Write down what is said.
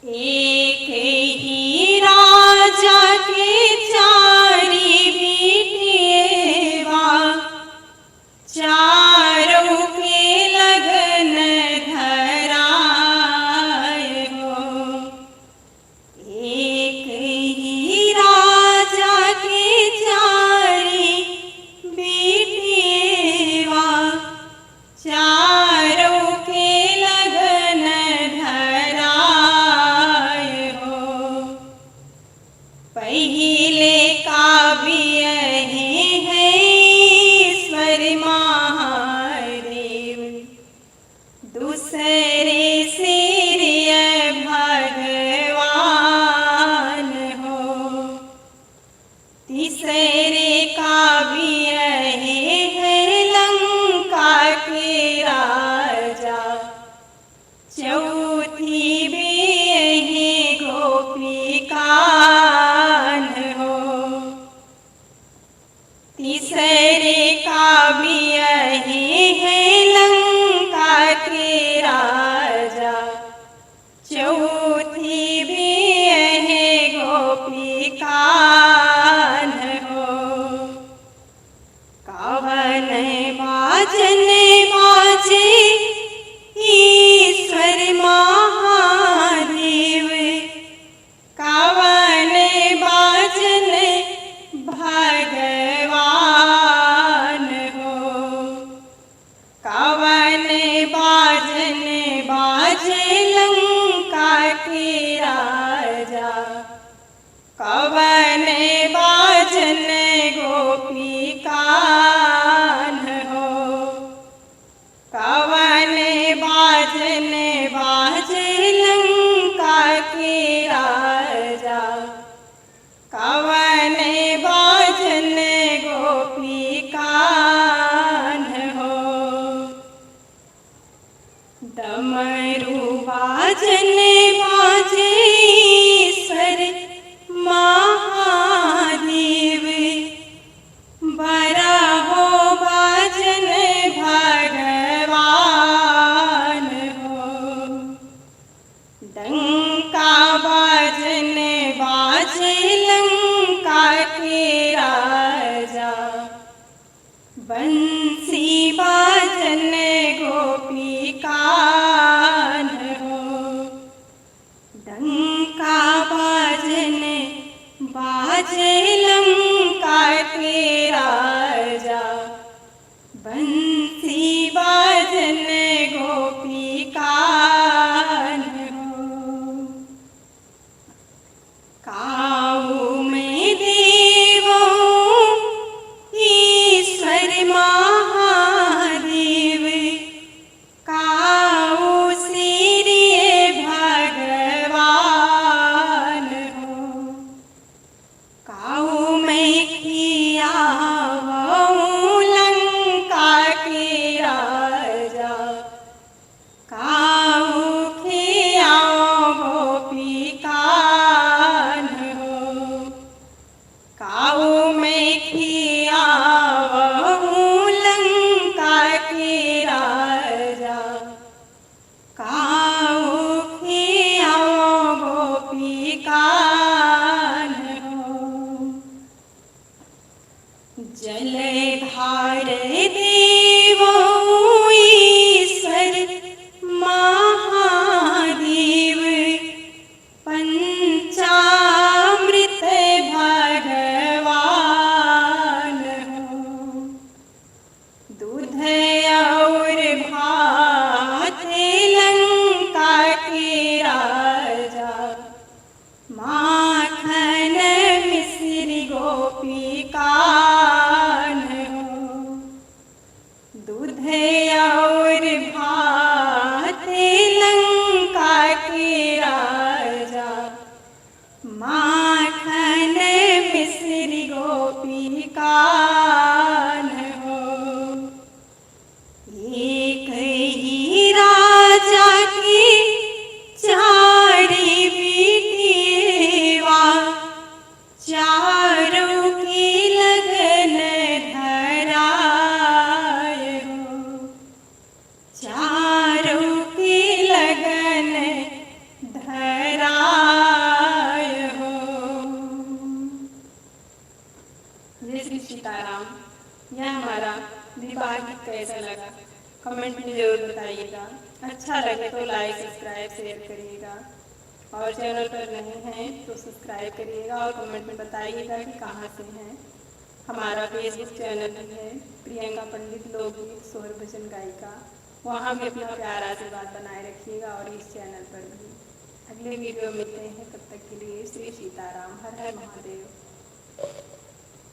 एक ही राजा के चारी बेटियाँ, चारों के लगन धराए हो। एक ही राजा के चारी बेटियाँ, चारों के लगन धराए हो। पहिले काव्य है ईश्वर महादेव, दूसरे सिरिय भगवान हो। तीसरे काव्य है लंका के राजा, चौथी भी है गोपिकान हो। तीसरे काव्य है लंका के राजा, चौथी भी है गोपिकान हो। कवन बाजन बाजे ईश्वर महादेव, कवन बाजन भगवान हो। कवन बाजन बाजे लंका के राजा, कवन बाजन गोपिकान हो। कवन बाजन बाजे लंका के राजा, कवन बाजन गोपिकान हो। डमरू बाजन बाजे ईश्वर महादेव, बराहो बाजन भगवान हो। डंका बाजन बाजे लंका के राजा, बंसी बाजन गोपिकान हो। डंका यह हमारा विवाह गीत कैसा लगा कमेंट में ज़रूर बताइएगा। अच्छा लगे तो लाइक सब्सक्राइब शेयर करिएगा और चैनल पर नहीं हैं तो सब्सक्राइब करिएगा और कमेंट में बताइएगा कि कहाँ से हैं। हमारा फेसबुक चैनल भी है प्रियंका पंडित लोकगीत स्वर भजन गायिका, वहाँ भी अपना प्यार आशीर्वाद बनाए रखिएगा और इस चैनल पर भी। अगले वीडियो मिलते हैं, तब तक के लिए श्री सीताराम, हर हर महादेव।